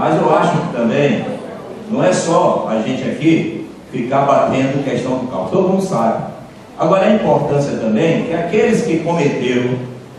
Mas eu acho que também não é só a gente aqui ficar batendo questão do carro, todo mundo sabe. Agora a importância também que aqueles que cometeram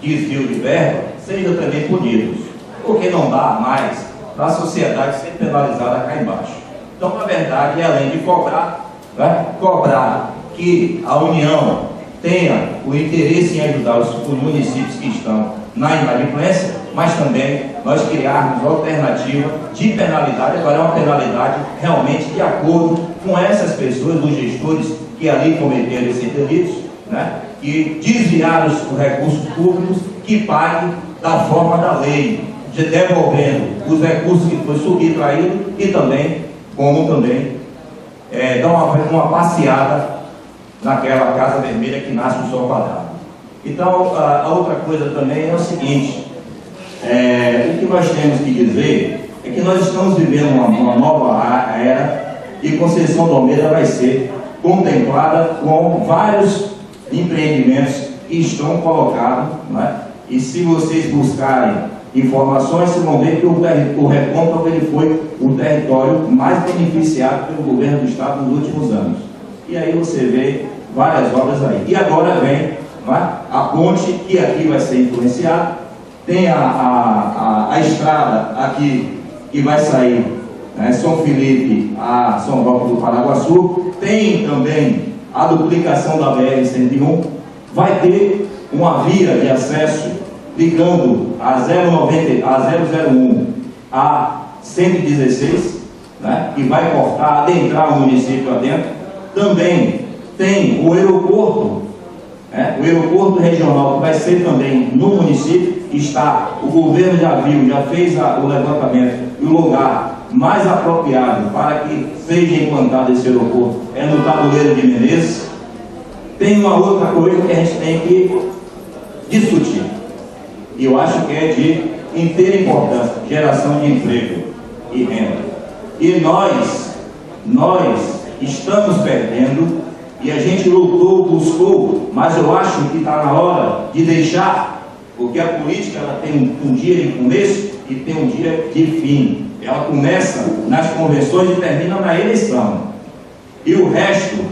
desvio de verba sejam também punidos, porque não dá mais para a sociedade ser penalizada cá embaixo. Então, na verdade, além de cobrar, né, cobrar que a União tenha o interesse em ajudar os municípios que estão na inadimplência, mas também nós criarmos alternativa de penalidade, agora é uma penalidade realmente de acordo com essas pessoas, os gestores que ali cometeram esses delitos, né, que desviaram os recursos públicos, que paguem da forma da lei, devolvendo os recursos que foi subtraído e também, como também, dar uma passeada naquela casa vermelha que nasce no sol quadrado. Então, a outra coisa também é o seguinte, o que nós temos que dizer é que nós estamos vivendo uma nova era e Conceição do Almeida vai ser contemplada com vários empreendimentos que estão colocados, né? E se vocês buscarem informações, vocês vão ver que o Recôncavo ele foi o território mais beneficiado pelo governo do estado nos últimos anos. E aí você vê várias obras aí. E agora vem, né, a ponte, que aqui vai ser influenciada, tem a estrada aqui que vai sair, né, São Felipe a São Roque do Paraguaçu, tem também a duplicação da BR-101, vai ter uma via de acesso ligando a 001 a 116, né, que vai cortar, adentrar o município adentro. Também tem o aeroporto, né, o aeroporto regional, que vai ser também no município. O governo já viu, já fez o levantamento, e o lugar mais apropriado para que seja implantado esse aeroporto é no Tabuleiro de Menezes. Tem uma outra coisa que a gente tem que discutir, e eu acho que é de inteira importância: geração de emprego e renda. E nós estamos perdendo, e a gente lutou, buscou, mas eu acho que está na hora de deixar, porque a política ela tem um dia de começo e tem um dia de fim. Ela começa nas convenções e termina na eleição, e o resto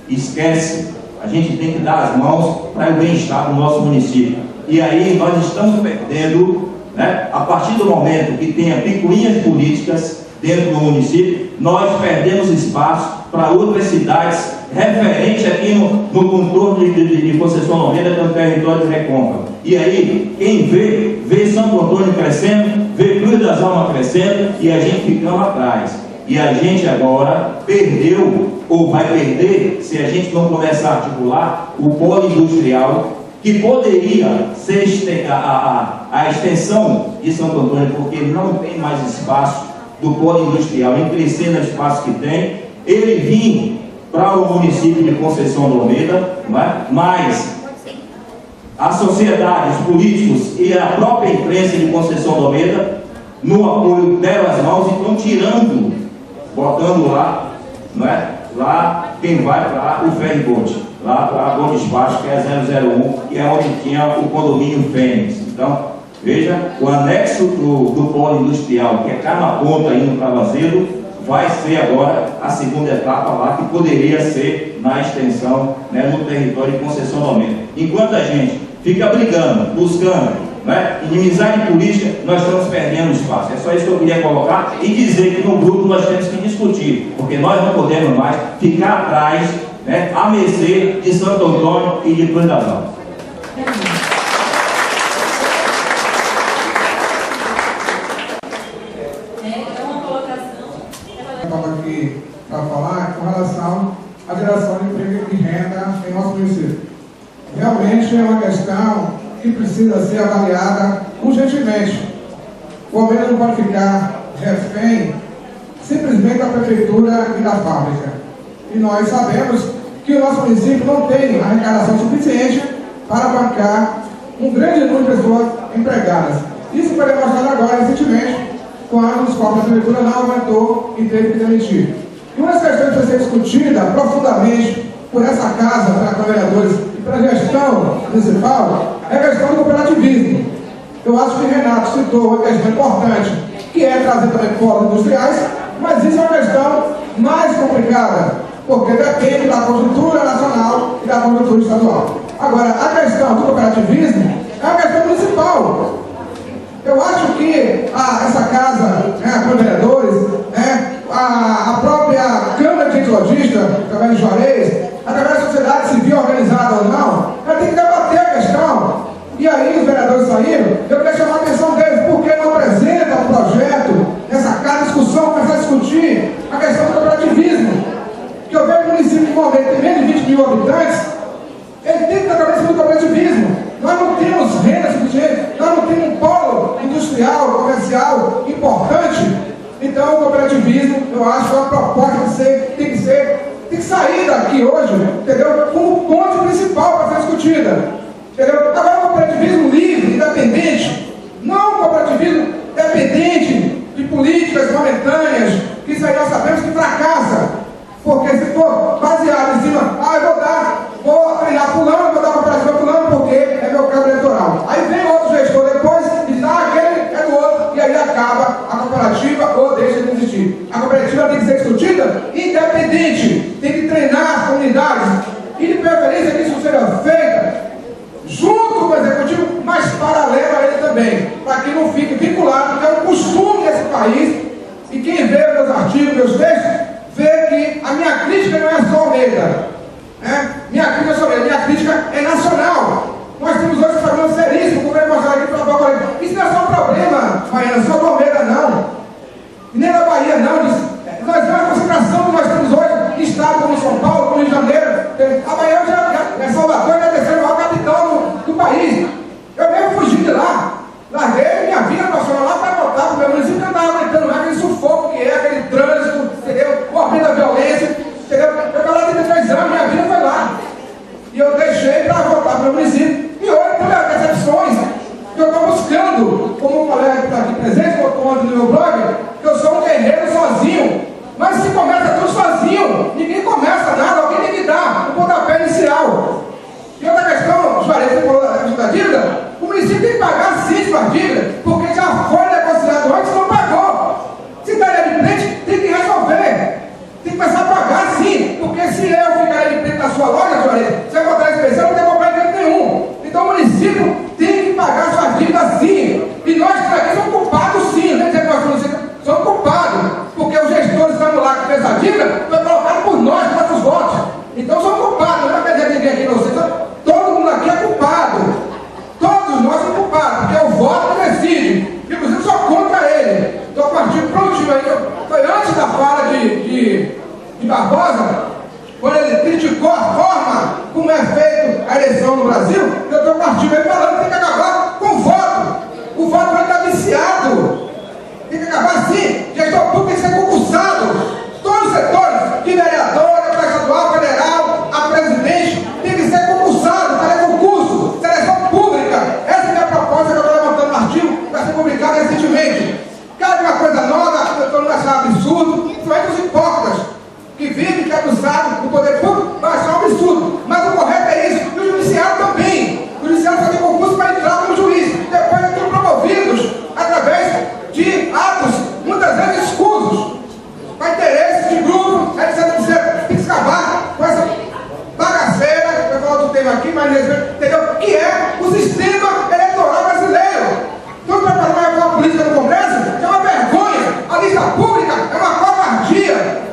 esquece. A gente tem que dar as mãos para o bem-estar do nosso município. E aí nós estamos perdendo, né, a partir do momento que tenha picuinhas políticas dentro do município, nós perdemos espaço para outras cidades referentes aqui no contorno de Conceição do Almeida, que é o território de Recôncavo. E aí, quem vê Santo Antônio crescendo, vê Cruz das Almas crescendo, e a gente ficando atrás. E a gente agora perdeu, ou vai perder, se a gente não começar a articular o polo industrial, que poderia ser a extensão de Santo Antônio, porque não tem mais espaço do polo industrial, em crescer no espaço que tem, ele vir para o município de Conceição do Almeida, não é? Mas a sociedade, os políticos e a própria imprensa de Conceição do Almeida, no apoio, deram as mãos e estão tirando, botando lá, não é? Lá quem vai para o ferryboat, lá para a Bom Despacho, que é a 001, que é onde tinha o condomínio Fênix. Então, veja, o anexo do polo industrial, que é cá na ponta indo para Vazedo, vai ser agora a segunda etapa lá, que poderia ser na extensão, né, no território de Conceição do Almeida. Enquanto a gente fica brigando, buscando, né, inimizade política, nós estamos perdendo espaço. É só isso que eu queria colocar e dizer que no grupo nós temos que discutir, porque nós não podemos mais ficar atrás, né, à mercê de Santo Antônio e de Cruz das Almas. Estava aqui para falar com relação à geração de emprego e renda em nosso município. Realmente é uma questão que precisa ser avaliada urgentemente. O governo não pode ficar refém simplesmente da prefeitura e da fábrica. E nós sabemos que o nosso município não tem arrecadação suficiente para bancar um grande número de pessoas empregadas. Isso foi demonstrado agora, recentemente, quando os cofres da prefeitura não aumentou e teve que demitir. E uma das questões que precisa ser discutida profundamente por essa casa, pela Câmara de Vereadores e pela gestão municipal, é a questão do cooperativismo. Eu acho que Renato citou uma questão importante, que é trazer também polos industriais, mas isso é uma questão mais complicada, porque depende da conjuntura nacional e da conjuntura estadual. Agora, a questão do cooperativismo é uma questão municipal. Eu acho que essa casa, para vereadores, a própria Câmara de Logística, através de Juarez, através da sociedade civil organizada ou não, ela tem que debater a questão. E aí os vereadores saíram, eu queria chamar a atenção deles, porque não apresenta um projeto, nessa casa, discussão, começar a discutir a questão do cooperativismo. Que eu vejo que o município, no momento, tem menos de 20 mil habitantes, ele tem que ter a cabeça do cooperativismo. Nós não temos renda suficiente, nós não temos um polo industrial, comercial importante. Então, o cooperativismo, eu acho que é uma proposta tem que sair daqui hoje, entendeu? Como ponto principal para ser discutida. Entendeu? Agora, o cooperativismo livre, independente, não o cooperativismo dependente de políticas momentâneas, que isso aí nós sabemos que fracassa. Porque se for baseado em cima, vou treinar fulano, vou dar cooperativa fulano, porque é meu cabo eleitoral. Aí vem outro gestor depois e diz, aquele é do outro, e aí acaba a cooperativa ou deixa de existir. A cooperativa tem que ser discutida independente, tem que treinar as comunidades, e de preferência que isso seja feito junto com o executivo, mas paralelo a ele também, para que não fique vinculado, porque é um costume desse país, e quem vê meus artigos, meus textos, vê que a minha crítica não é só Almeida, minha crítica é nacional. Nós temos hoje problemas seríssimos, como eu mostrar aqui para agora. Isso não é só um problema, Baiana, só do Almeida não, e nem da Bahia não. Nós vemos a concentração que nós temos hoje em estado como São Paulo, como Rio de Janeiro. A Bahia já é Salvador, é a terceira maior capital do país. Eu mesmo fugi de lá, larguei minha vida profissional lá para voltar para o meu município, que eu estava aguentando mais aquele sufoco que é, aquele trânsito, entendeu? O aumento da violência, entendeu? Eu estava lá 33 anos, minha vida foi lá. E eu deixei para voltar para o meu município. E hoje, por decepções, que eu estou buscando, como o colega que está aqui presente, botou ontem no meu blog, que eu sou um guerreiro sozinho. Mas se começa tudo sozinho, ninguém começa nada, alguém tem que dar o pontapé inicial. E outra questão, Juarez, você falou da questão da dívida, o município tem que pagar sim sua dívida, porque já foi negociado antes e não pagou. Se está inadimplente, tem que resolver. Tem que começar a pagar sim, porque se eu ficar inadimplente na sua loja, Juarez, você vai botar inspeção, não tem que comprar dinheiro nenhum. Então o município tem que pagar sua dívida sim. E nós aqui somos culpados sim, não é dizer que nós somos culpados, porque os gestores estão lá que fez a dívida, foi colocado por nós, por nossos votos. Então somos culpados, não é quer dizer que ninguém aqui não seja. Todo mundo aqui é culpado. Todos nós somos culpados, porque é o voto que decide. Inclusive, sou contra ele. Estou partindo prontinho aí. Foi antes da fala de Barbosa, quando ele criticou a forma como é feita a eleição no Brasil, eu estou partindo aí falando que tem que acabar com o voto. O voto vai estar viciado. Tem que acabar assim. Gestor público tem que ser concursado. Todos os setores, de vereador, deputado estadual, federal, a presidente, tem que ser concursado, fazer concurso, seleção pública. Essa é a proposta que eu estou levantando no artigo, que vai ser publicado recentemente. Cada uma coisa nova, eu estou não achando absurdo, principalmente os hipócritas, que vivem caducados do poder público, vai achar um absurdo. Mas o correto é isso, e o judiciário também. O judiciário faz concurso para entrar como juiz, depois são promovidos através de atos, muitas vezes escusos, para interesses de grupo, etc. Tem que acabar com essa bagaceira, eu vou falar outro tema aqui, mas entendeu? Que é o sistema eleitoral brasileiro. Então, para fazer uma reforma política no Congresso, é uma vergonha. A lista pública é uma covardia.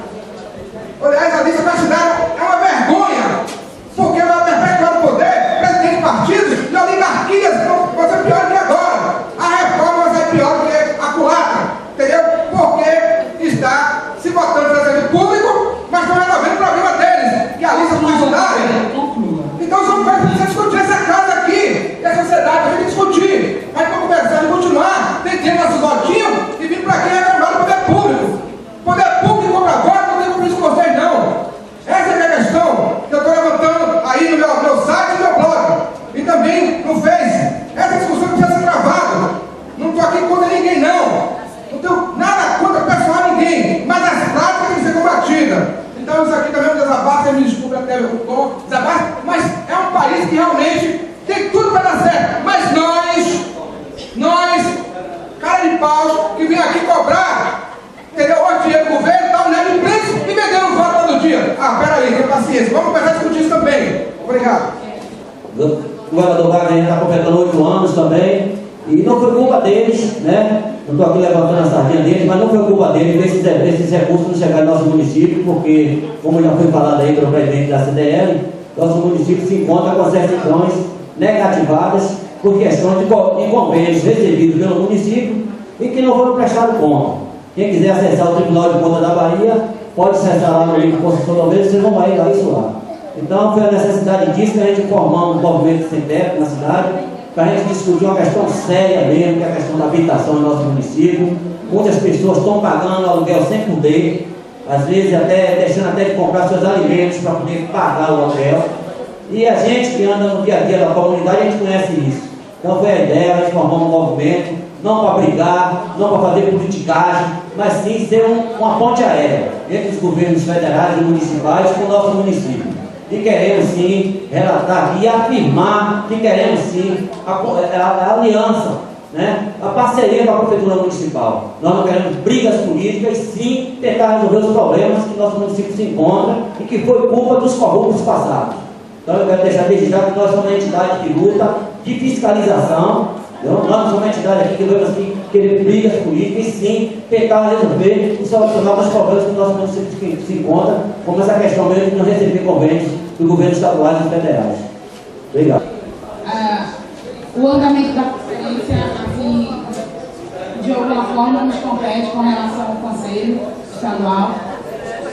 Aliás, a lista partidária é uma vergonha, porque vai perpetuar o poder, presidente de partidos e oligarquias vão ser pior que agora. A reforma vai ser pior do que a culatra, entendeu? Porque está se botando no presidente público, mas não resolvendo o problema deles, que é a lista partidária. Então, são coisas que precisa discutir essa casa aqui, e a sociedade tem que discutir. Mas para conversar e continuar, tem que ter nossos votinhos e vir para quem é reclamar do poder público. O poder público compra voto, não tem compromisso com vocês, não. Essa é a questão que eu estou levantando aí no meu site e no meu blog. E também no Face. Essa discussão precisa ser travada. Não estou aqui contra ninguém, não. Não tenho nada contra pessoal ninguém. Mas as práticas têm que ser combatidas. Então isso aqui também é um desabafo, você me desculpe até o tom, desabafo, mas é um país que realmente tem tudo para dar certo. Mas nós, cara de pau, que vem aqui aqui cobrar, entendeu? O dinheiro do governo, está olhando o preço e vendendo voto todo dia. Peraí, tenha paciência. Vamos começar a discutir isso também. Obrigado. O governador Wagner está completando 8 anos também. E não foi culpa deles, né? Não estou aqui levantando a sardinha deles, mas não foi culpa deles esses recursos não chegarem no nosso município, porque, como já foi falado aí pelo presidente da CDL, nosso município se encontra com certidões negativadas por questões de convênios recebidos pelo município e que não foram prestados conta. Quem quiser acessar o Tribunal de Contas da Bahia, pode acessar lá no link Constituição da Vez, vocês vão ver isso lá. Então, foi a necessidade disso que a gente formou um movimento sem teto na cidade, para a gente discutir uma questão séria mesmo, que é a questão da habitação no nosso município. Muitas pessoas estão pagando aluguel sem poder, às vezes até deixando até de comprar seus alimentos para poder pagar o aluguel. E a gente que anda no dia a dia da comunidade, a gente conhece isso. Então foi a ideia, a gente formou um movimento, não para brigar, não para fazer politicagem, mas sim ser uma ponte aérea entre os governos federais e municipais com o nosso município. E queremos sim relatar e afirmar que queremos sim a aliança, né? A parceria com a Prefeitura Municipal. Nós não queremos brigas políticas, e sim tentar resolver os problemas que nosso município se encontra e que foi culpa dos corruptos passados. Então eu quero deixar registrado que nós somos uma entidade de luta, de fiscalização. Nós não somos uma entidade aqui que vamos querer brigas políticas, e sim tentar resolver e solucionar os problemas que o nosso município se encontra, como essa questão mesmo de não receber convênios do governo estaduais e federais. Obrigado. O andamento da conferência, assim, de alguma forma, nos compete com relação ao Conselho Estadual.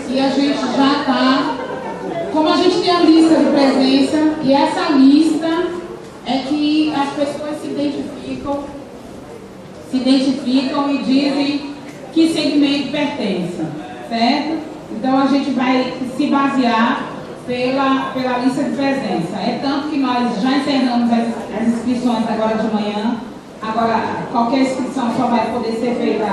E a gente já está, como a gente tem a lista de presença, e essa lista é que as pessoas se identificam e dizem que segmento pertence, certo? Então a gente vai se basear pela lista de presença. É tanto que nós já encerramos as inscrições agora de manhã. Agora, qualquer inscrição só vai poder ser feita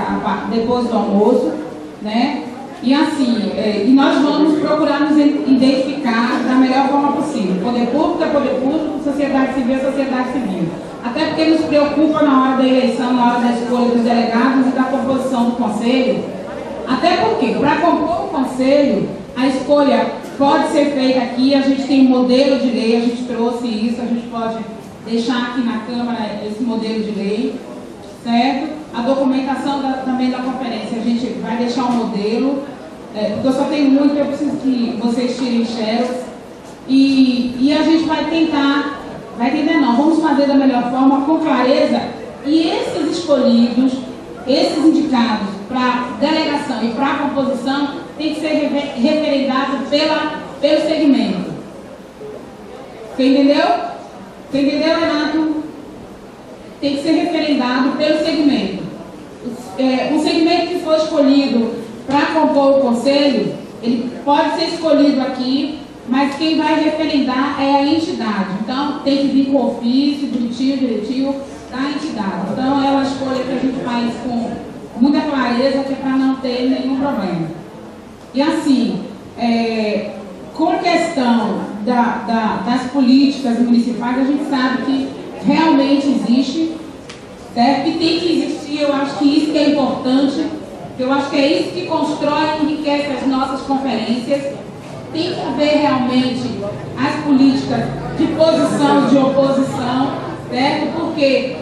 depois do almoço, né? E assim, e nós vamos procurar nos identificar da melhor forma possível. Poder público é poder público, sociedade civil é sociedade civil. Até porque nos preocupa na hora da eleição, na hora da escolha dos delegados e da composição do conselho. Até porque, para compor o conselho, a escolha pode ser feita aqui, a gente tem um modelo de lei, a gente trouxe isso, a gente pode deixar aqui na Câmara esse modelo de lei, certo? A documentação também da conferência, a gente vai deixar um modelo, porque eu só tenho muito, eu preciso que vocês tirem xerox, e a gente vai tentar não, vamos fazer da melhor forma, com clareza, e esses escolhidos, esses indicados para delegação e para composição, tem que ser referendado pelo segmento. Você entendeu? Você entendeu, Renato? Tem que ser referendado pelo segmento. Um segmento que for escolhido para compor o conselho, ele pode ser escolhido aqui, mas quem vai referendar é a entidade. Então, tem que vir com o ofício, direitinho da entidade. Então, é uma escolha que a gente faz com muita clareza, que é para não ter nenhum problema. E assim, com a questão das políticas municipais, a gente sabe que realmente existe, certo? E tem que existir, eu acho que isso que é importante, eu acho que é isso que constrói e enriquece as nossas conferências. Tem que haver realmente as políticas de posição e de oposição, certo? Porque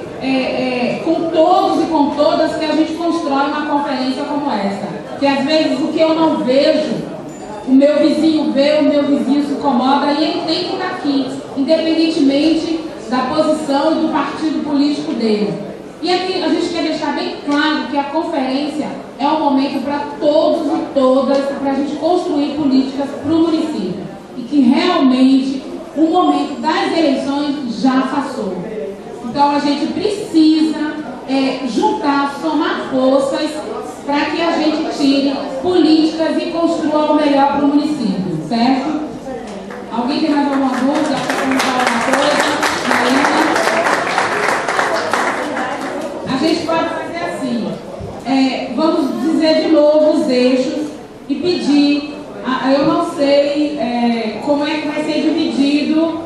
com todos e com todas que a gente constrói uma conferência como essa. Que às vezes o que eu não vejo, o meu vizinho vê, o meu vizinho se incomoda e ele tem que estar aqui, independentemente da posição e do partido político dele. E aqui a gente quer deixar bem claro que a conferência é um momento para todos e todas, para a gente construir políticas para o município. E que realmente o momento das eleições já passou. Então a gente precisa juntar, somar forças para que a gente tire políticas e construa o melhor para o município, certo? Alguém tem mais alguma dúvida? Quer perguntar alguma coisa? Marina? A gente pode fazer assim, vamos dizer de novo os eixos e pedir, eu não sei como é que vai ser dividido